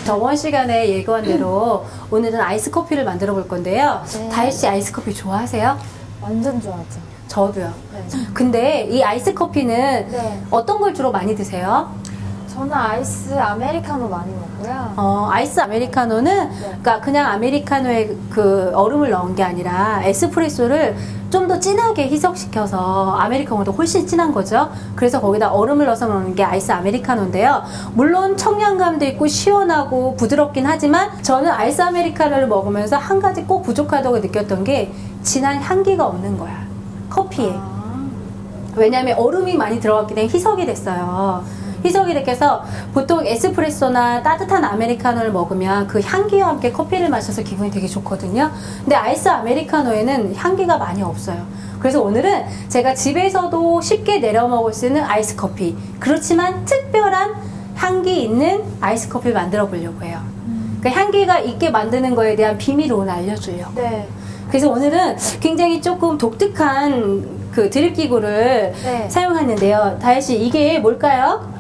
저번 시간에 예고한 대로 오늘은 아이스 커피를 만들어 볼 건데요. 네. 다혜 씨 아이스 커피 좋아하세요? 완전 좋아하죠. 저도요. 네. 근데 이 아이스 커피는 네. 어떤 걸 주로 많이 드세요? 저는 아이스 아메리카노 많이 먹고요. 아이스 아메리카노는 그러니까 그냥 아메리카노에 그 얼음을 넣은 게 아니라 에스프레소를 좀 더 진하게 희석시켜서 아메리카노보다 훨씬 진한 거죠. 그래서 거기다 얼음을 넣어서 먹는 게 아이스 아메리카노인데요. 물론 청량감도 있고 시원하고 부드럽긴 하지만 저는 아이스 아메리카노를 먹으면서 한 가지 꼭 부족하다고 느꼈던 게 진한 향기가 없는 거야. 커피에. 왜냐하면 얼음이 많이 들어갔기 때문에 희석이 됐어요. 희석이 돼서 보통 에스프레소나 따뜻한 아메리카노를 먹으면 그 향기와 함께 커피를 마셔서 기분이 되게 좋거든요. 근데 아이스 아메리카노에는 향기가 많이 없어요. 그래서 오늘은 제가 집에서도 쉽게 내려 먹을 수 있는 아이스 커피, 그렇지만 특별한 향기 있는 아이스 커피를 만들어 보려고 해요. 그 향기가 있게 만드는 거에 대한 비밀을 오늘 알려주려고. 네. 그래서 오늘은 굉장히 조금 독특한 그 드립기구를 네. 사용했는데요. 다혜 씨, 이게 뭘까요?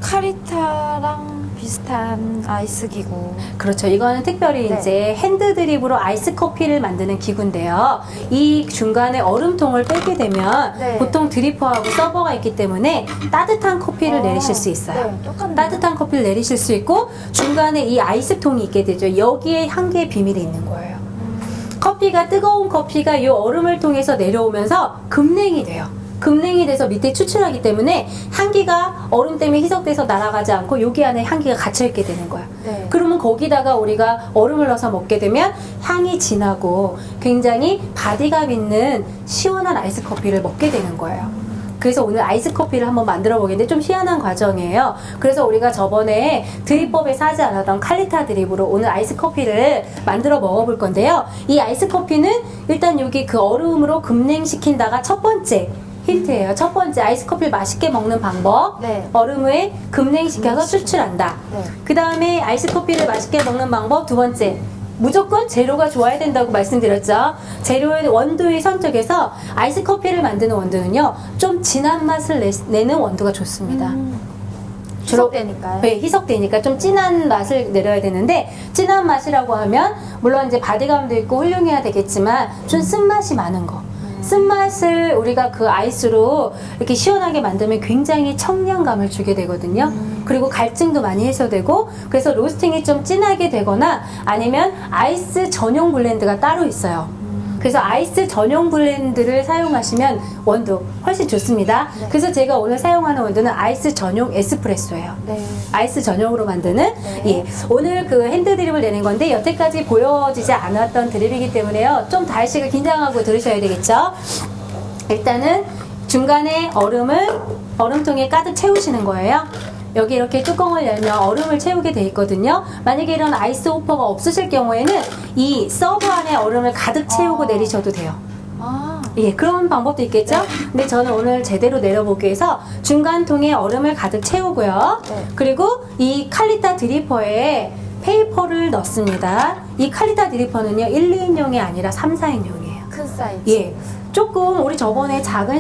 카리타랑 비슷한 아이스 기구. 그렇죠. 이거는 특별히 네. 이제 핸드 드립으로 아이스 커피를 만드는 기구인데요. 이 중간에 얼음통을 빼게 되면 네. 보통 드리퍼하고 서버가 있기 때문에 따뜻한 커피를 내리실 수 있어요. 네, 똑같네요. 따뜻한 커피를 내리실 수 있고 중간에 이 아이스통이 있게 되죠. 여기에 향기의 비밀이 있는 거예요. 커피가 뜨거운 커피가 이 얼음을 통해서 내려오면서 급냉이 돼요. 급냉이 돼서 밑에 추출하기 때문에 향기가 얼음 때문에 희석돼서 날아가지 않고 여기 안에 향기가 갇혀있게 되는 거야. 네. 그러면 거기다가 우리가 얼음을 넣어서 먹게 되면 향이 진하고 굉장히 바디감 있는 시원한 아이스 커피를 먹게 되는 거예요. 그래서 오늘 아이스 커피를 한번 만들어 보겠는데 좀 희한한 과정이에요. 그래서 우리가 저번에 드립법에서 하지 않았던 칼리타 드립으로 오늘 아이스 커피를 만들어 먹어볼 건데요. 이 아이스 커피는 일단 여기 그 얼음으로 급냉시킨다가 첫 번째 힌트예요. 첫 번째 아이스 커피를 맛있게 먹는 방법. 네. 얼음에 급냉시켜서 추출한다. 네. 그 다음에 아이스 커피를 맛있게 먹는 방법 두 번째. 무조건 재료가 좋아야 된다고 말씀드렸죠. 재료의 원두의 선택에서 아이스 커피를 만드는 원두는요, 좀 진한 맛을 내는 원두가 좋습니다. 희석되니까요. 네, 희석되니까 좀 진한 맛을 내려야 되는데, 진한 맛이라고 하면 물론 이제 바디감도 있고 훌륭해야 되겠지만 좀 쓴맛이 많은 거. 쓴맛을 우리가 그 아이스로 이렇게 시원하게 만들면 굉장히 청량감을 주게 되거든요. 그리고 갈증도 많이 해소되고, 그래서 로스팅이 좀 진하게 되거나 아니면 아이스 전용 블렌드가 따로 있어요. 그래서 아이스 전용 블렌드를 사용하시면 원두 훨씬 좋습니다. 네. 그래서 제가 오늘 사용하는 원두는 아이스 전용 에스프레소예요. 네. 아이스 전용으로 만드는. 네. 예, 오늘 그 핸드 드립을 내는 건데 여태까지 보여지지 않았던 드립이기 때문에요. 좀 다혜 씨가 긴장하고 들으셔야 되겠죠. 일단은 중간에 얼음통에 가득 채우시는 거예요. 여기 이렇게 뚜껑을 열면 얼음을 채우게 돼 있거든요. 만약에 이런 아이스 호퍼가 없으실 경우에는 이 서버 안에 얼음을 가득 채우고 내리셔도 돼요. 예, 그런 방법도 있겠죠? 근데 저는 오늘 제대로 내려보기 위해서 중간 통에 얼음을 가득 채우고요. 네. 그리고 이 칼리타 드리퍼에 페이퍼를 넣습니다. 이 칼리타 드리퍼는요, 1, 2인용이 아니라 3, 4인용이에요. 큰 사이즈. 예. 조금 우리 저번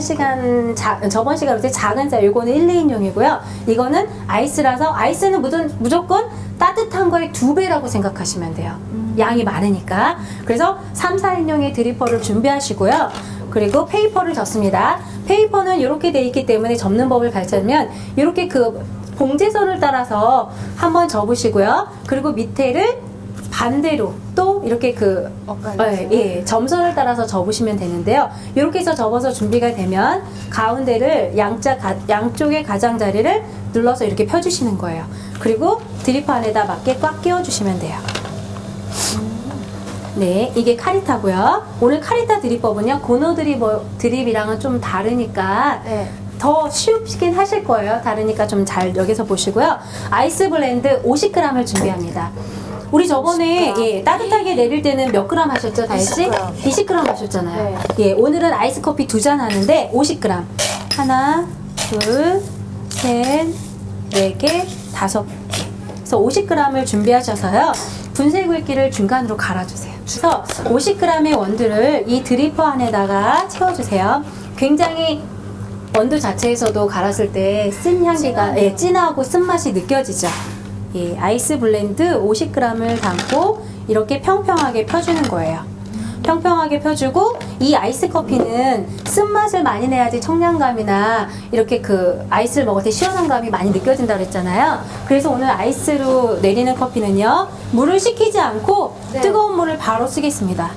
시간에 작은 사이즈, 이거는 1, 2인용이고요. 이거는 아이스라서 아이스는 무조건 따뜻한 거의 2배라고 생각하시면 돼요. 양이 많으니까. 그래서 3, 4인용의 드리퍼를 준비하시고요. 그리고 페이퍼를 젓습니다. 페이퍼는 이렇게 돼 있기 때문에 접는 법을 가르치면 이렇게 그 봉제선을 따라서 한번 접으시고요. 그리고 밑에를 반대로 또 이렇게 점선을 따라서 접으시면 되는데요. 이렇게 해서 접어서 준비가 되면 가운데를 양쪽의 가장자리를 눌러서 이렇게 펴주시는 거예요. 그리고 드리퍼 안에다 맞게 꽉 끼워주시면 돼요. 네, 이게 카리타고요. 오늘 카리타 드립법은요, 고노 드립이랑은 좀 다르니까 네. 더 쉽긴 하실 거예요. 다르니까 좀 잘 여기서 보시고요. 아이스 블렌드 50g을 준비합니다. 우리 저번에 50g. 예, 따뜻하게 내릴 때는 몇 그램 하셨죠, 다혜 씨? 20g. 20g 하셨잖아요. 네. 예, 오늘은 아이스 커피 2잔 하는데 50g. 하나, 둘, 셋, 4개, 5개. 그래서 50g을 준비하셔서요. 분쇄 굵기를 중간으로 갈아주세요. 그래서 50g의 원두를 이 드리퍼 안에다가 채워주세요. 굉장히 원두 자체에서도 갈았을 때 쓴 향기가 진하고 쓴맛이 느껴지죠. 예, 아이스 블렌드 50g을 담고 이렇게 평평하게 펴주는 거예요. 평평하게 펴주고 이 아이스 커피는 쓴맛을 많이 내야지 청량감이나 이렇게 그 아이스를 먹을 때 시원한 감이 많이 느껴진다고 했잖아요. 그래서 오늘 아이스로 내리는 커피는요, 물을 식히지 않고 네. 뜨거운 물을 바로 쓰겠습니다.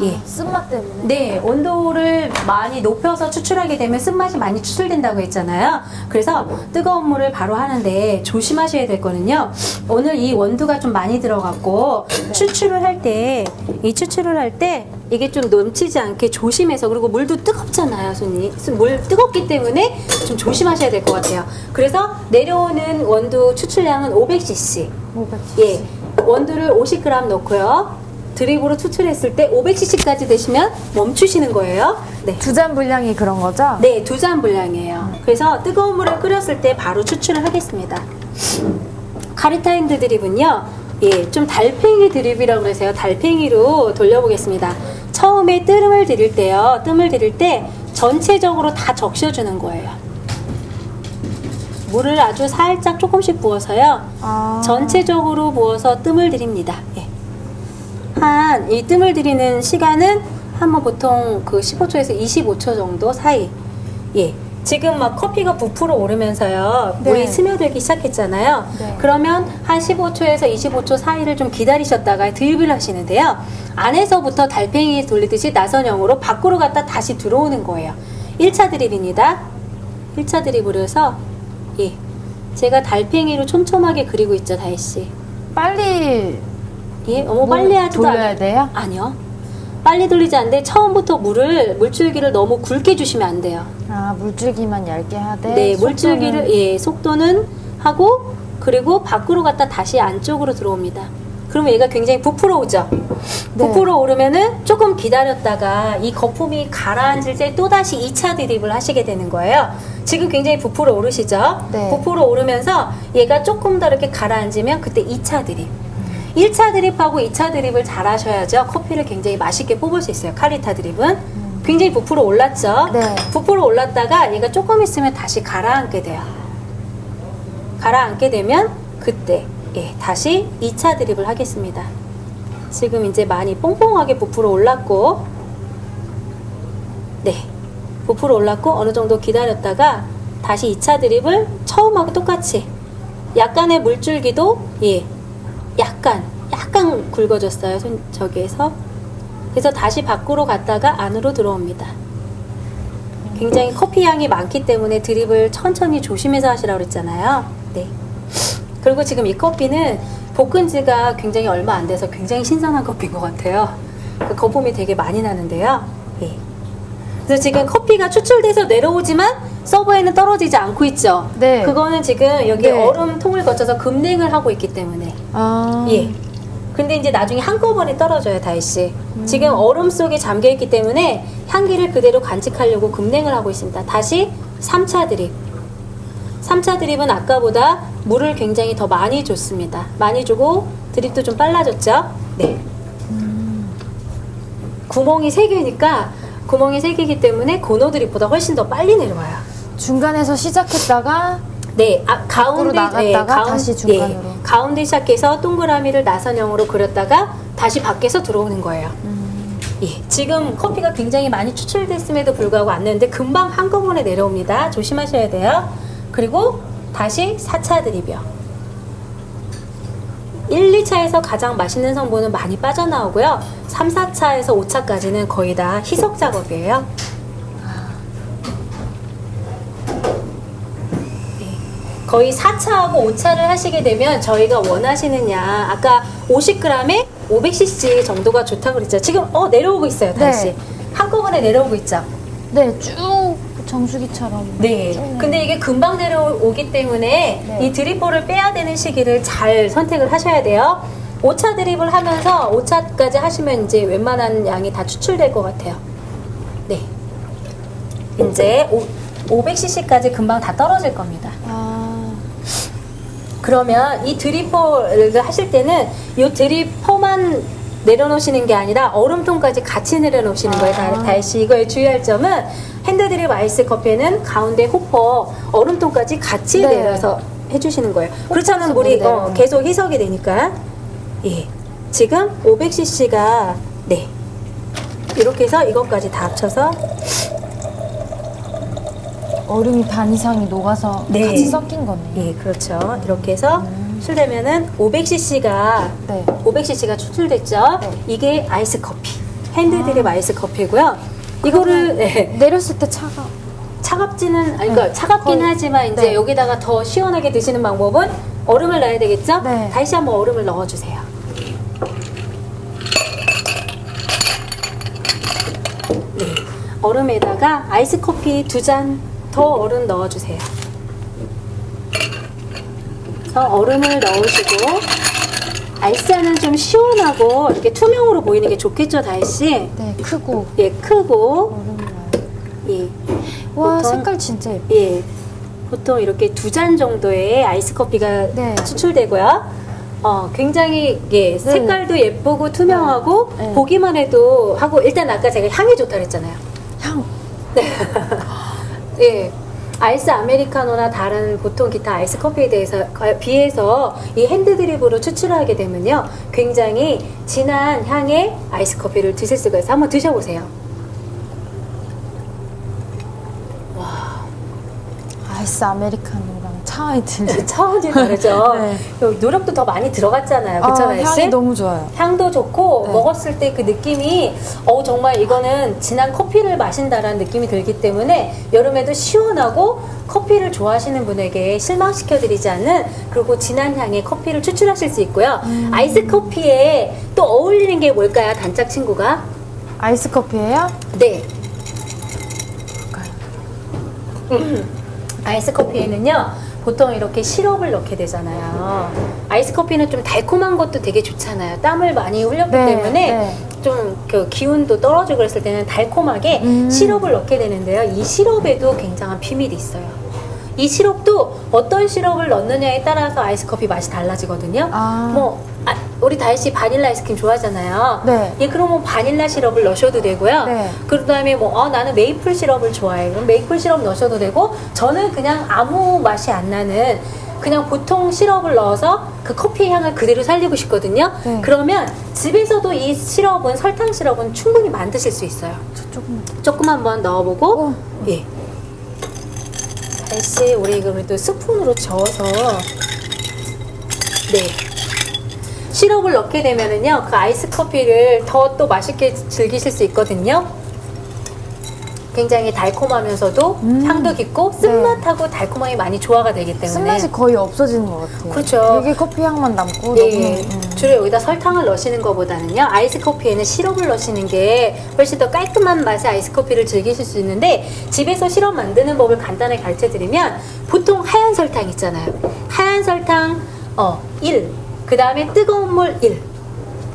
예. 쓴맛 때문에. 네, 온도를 많이 높여서 추출하게 되면 쓴맛이 많이 추출된다고 했잖아요. 그래서 뜨거운 물을 바로 하는데 조심하셔야 될 거는요. 오늘 이 원두가 좀 많이 들어갔고 추출을 할 때, 이 추출을 할 때 이게 좀 넘치지 않게 조심해서, 그리고 물도 뜨겁잖아요, 손님. 물 뜨겁기 때문에 좀 조심하셔야 될 것 같아요. 그래서 내려오는 원두 추출량은 500cc. 500cc. 예, 원두를 50g 넣고요. 드립으로 추출했을 때 500cc까지 되시면 멈추시는 거예요. 네. 2잔 분량이 그런 거죠? 네, 2잔 분량이에요. 그래서 뜨거운 물을 끓였을 때 바로 추출을 하겠습니다. 카리타 핸드 드립은요, 예, 좀 달팽이 드립이라고 그래서요. 달팽이로 돌려보겠습니다. 처음에 뜸을 들일 때요, 뜸을 들일 때 전체적으로 다 적셔주는 거예요. 물을 아주 살짝 조금씩 부어서요, 전체적으로 부어서 뜸을 들입니다. 예. 이 뜸을 들이는 시간은 한번 보통 그 15초에서 25초 정도 사이. 예. 지금 막 커피가 부풀어 오르면서요, 네. 물이 스며들기 시작했잖아요. 네. 그러면 한 15초에서 25초 사이를 좀 기다리셨다가 드립을 하시는데요. 안에서부터 달팽이 돌리듯이 나선형으로 밖으로 갔다 다시 들어오는 거예요. 1차 드립입니다. 1차 드립으로 해서, 예. 제가 달팽이로 촘촘하게 그리고 있죠, 다혜씨. 빨리 예, 빨리 하지도 돌려야 돼요? 아니요. 빨리 돌리지 않는데 처음부터 물줄기를 너무 굵게 주시면 안 돼요. 아, 물줄기만 얇게 하되. 네, 속도는- 물줄기를, 예, 속도는 하고, 그리고 밖으로 갔다 다시 안쪽으로 들어옵니다. 그러면 얘가 굉장히 부풀어 오죠? 네. 부풀어 오르면은 조금 기다렸다가 이 거품이 가라앉을 때 또다시 2차 드립을 하시게 되는 거예요. 지금 굉장히 부풀어 오르시죠? 네. 부풀어 오르면서 얘가 조금 더 이렇게 가라앉으면 그때 2차 드립. 1차 드립하고 2차 드립을 잘 하셔야죠. 커피를 굉장히 맛있게 뽑을 수 있어요. 카리타 드립은. 굉장히 부풀어 올랐죠? 네. 부풀어 올랐다가 얘가 조금 있으면 다시 가라앉게 돼요. 가라앉게 되면 그때, 예, 다시 2차 드립을 하겠습니다. 지금 이제 많이 뽕뽕하게 부풀어 올랐고, 네, 부풀어 올랐고 어느 정도 기다렸다가 다시 2차 드립을 처음하고 똑같이, 약간의 물줄기도, 예, 약간 굵어졌어요. 저기에서. 그래서 다시 밖으로 갔다가 안으로 들어옵니다. 굉장히 커피 향이 많기 때문에 드립을 천천히 조심해서 하시라고 그랬잖아요. 네. 그리고 지금 이 커피는 볶은 지가 굉장히 얼마 안 돼서 굉장히 신선한 커피인 것 같아요. 그 거품이 되게 많이 나는데요. 예. 그래서 지금 커피가 추출돼서 내려오지만 서버에는 떨어지지 않고 있죠. 네. 그거는 지금 여기 네. 얼음통을 거쳐서 급냉을 하고 있기 때문에. 아. 예. 근데 이제 나중에 한꺼번에 떨어져요, 다희씨. 지금 얼음 속에 잠겨있기 때문에 향기를 그대로 간직하려고 급냉을 하고 있습니다. 다시 3차 드립. 3차 드립은 아까보다 물을 굉장히 더 많이 줬습니다. 많이 주고 드립도 좀 빨라졌죠? 네. 구멍이 3개니까, 구멍이 3개이기 때문에 고노 드립보다 훨씬 더 빨리 내려와요. 중간에서 시작했다가 네, 밖으로 나갔다가 다시 중간으로. 네, 가운데 시작해서 동그라미를 나선형으로 그렸다가 다시 밖에서 들어오는 거예요. 예, 지금 커피가 굉장히 많이 추출됐음에도 불구하고 안 내는데 금방 한꺼번에 내려옵니다. 조심하셔야 돼요. 그리고 다시 4차 드립이요. 1, 2차에서 가장 맛있는 성분은 많이 빠져나오고요. 3, 4차에서 5차까지는 거의 다 희석 작업이에요. 거의 4차하고 5차를 하시게 되면 저희가 원하시는 양, 아까 50g에 500cc 정도가 좋다고 그랬죠. 지금 내려오고 있어요, 다시. 네. 한꺼번에 내려오고 있죠. 네, 쭉 정수기처럼. 네. 쭉 근데 이게 금방 내려오기 때문에 네. 이 드립볼을 빼야 되는 시기를 잘 선택을 하셔야 돼요. 5차 드립을 하면서 5차까지 하시면 이제 웬만한 양이 다 추출될 것 같아요. 네. 이제 500cc까지 금방 다 떨어질 겁니다. 그러면 이 드리퍼를 하실 때는 이 드리퍼만 내려놓으시는 게 아니라 얼음통까지 같이 내려놓으시는 거예요. 다혜씨, 이거에 주의할 점은 핸드드립 아이스 커피는 가운데 호퍼 얼음통까지 같이 네. 내려서 해주시는 거예요. 그렇지 않으면 물이 물이 내려오네. 계속 희석이 되니까. 예. 지금 500cc가 네. 이렇게 해서 이것까지 다 합쳐서 얼음이 반 이상이 녹아서 네. 같이 섞인 거네. 예, 그렇죠. 이렇게 해서 추출되면은 500cc가 네. 500cc가 추출됐죠. 네. 이게 아이스 커피. 핸드드립 아이스 커피고요. 이거를 네. 내렸을 때 차가. 차갑지는 아니 그러니까 차갑긴 거의- 하지만 이제 네. 여기다가 더 시원하게 드시는 방법은 얼음을 넣어야 되겠죠? 네. 다시 한번 얼음을 넣어 주세요. 네. 얼음에다가 아이스 커피 2잔 더 얼음 넣어 주세요. 그래서 얼음을 넣으시고 아이스잔은 좀 시원하고 이렇게 투명으로 보이는 게 좋겠죠, 다혜 씨? 네, 크고. 예, 크고 얼음이 나요. 예. 와, 보통- 색깔 진짜 예뻐. 예, 보통 이렇게 2잔 정도의 아이스 커피가 네. 추출되고요. 굉장히 예, 색깔도 예쁘고 투명하고 네. 보기만 해도 하고 일단 아까 제가 향이 좋다 그랬잖아요. 향. 예. 아이스 아메리카노나 다른 보통 기타 아이스 커피에 대해서 비해서 이 핸드드립으로 추출하게 되면요, 굉장히 진한 향의 아이스 커피를 드실 수가 있어요. 한번 드셔보세요. 아이스 아메리카노랑 차원이 들리죠. 차원이 다르죠. 네. 노력도 더 많이 들어갔잖아요. 그쵸, 나혜 씨? 향이 너무 좋아요. 향도 좋고 네. 먹었을 때 그 느낌이 정말 이거는 진한 커피를 마신다라는 느낌이 들기 때문에 여름에도 시원하고 커피를 좋아하시는 분에게 실망시켜드리지 않는 그리고 진한 향의 커피를 추출하실 수 있고요. 아이스 커피에 또 어울리는 게 뭘까요? 단짝 친구가? 아이스 커피예요? 네. 아이스 커피에는요, 보통 이렇게 시럽을 넣게 되잖아요. 아이스 커피는 좀 달콤한 것도 되게 좋잖아요. 땀을 많이 흘렸기 네, 때문에 네. 좀 그 기운도 떨어지고 그랬을 때는 달콤하게 시럽을 넣게 되는데요. 이 시럽에도 굉장한 비밀이 있어요. 이 시럽도 어떤 시럽을 넣느냐에 따라서 아이스 커피 맛이 달라지거든요. 우리 다혜 씨 바닐라 아이스크림 좋아하잖아요. 네. 예, 그러면 바닐라 시럽을 넣으셔도 되고요. 네. 그 다음에 나는 메이플 시럽을 좋아해. 그럼 메이플 시럽 넣으셔도 되고, 저는 그냥 아무 맛이 안 나는 그냥 보통 시럽을 넣어서 그 커피의 향을 그대로 살리고 싶거든요. 네. 그러면 집에서도 이 시럽은, 설탕 시럽은 충분히 만드실 수 있어요. 조금 한번 넣어보고, 예. 다시 우리 그래도 스푼으로 저어서, 네. 시럽을 넣게 되면은요, 그 아이스 커피를 더 또 맛있게 즐기실 수 있거든요. 굉장히 달콤하면서도 향도 깊고 쓴맛하고 달콤함이 많이 조화가 되기 때문에. 쓴맛이 거의 없어지는 것 같아요. 그렇죠. 되게 커피 향만 남고 네, 너무 주로 여기다 설탕을 넣으시는 것보다는요, 아이스 커피에는 시럽을 넣으시는 게 훨씬 더 깔끔한 맛의 아이스 커피를 즐기실 수 있는데, 집에서 시럽 만드는 법을 간단하게 가르쳐 드리면, 보통 하얀 설탕 있잖아요. 하얀 설탕 1, 그 다음에 뜨거운 물 1.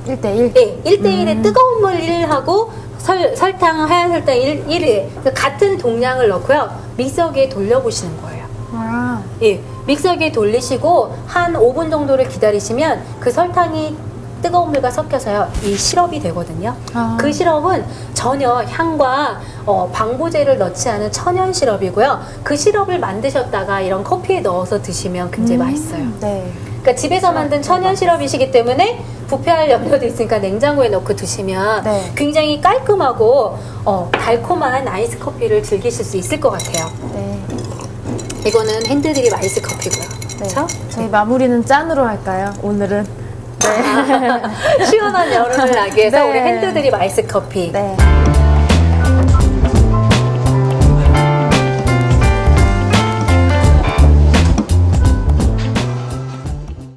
1대1. 네, 1대1에 뜨거운 물 1하고 설탕, 하얀 설탕 1에 같은 동량을 넣고요, 믹서기에 돌려보시는 거예요. 아, 예, 믹서기에 돌리시고 한 5분 정도를 기다리시면 그 설탕이 뜨거운 물과 섞여서요, 이 시럽이 되거든요. 아. 그 시럽은 전혀 향과 방부제를 넣지 않은 천연 시럽이고요. 그 시럽을 만드셨다가 이런 커피에 넣어서 드시면 굉장히 맛있어요. 네. 그러니까 집에서 만든 천연 시럽이시기 때문에 부패할 염려도 있으니까 냉장고에 넣고 드시면 네. 굉장히 깔끔하고 달콤한 아이스 커피를 즐기실 수 있을 것 같아요. 네. 이거는 핸드드립 아이스 커피고요. 네. 그렇죠? 저희 마무리는 짠으로 할까요? 오늘은. 네. 시원한 여름을 나기 위해서 네. 우리 핸드드립 아이스 커피. 네.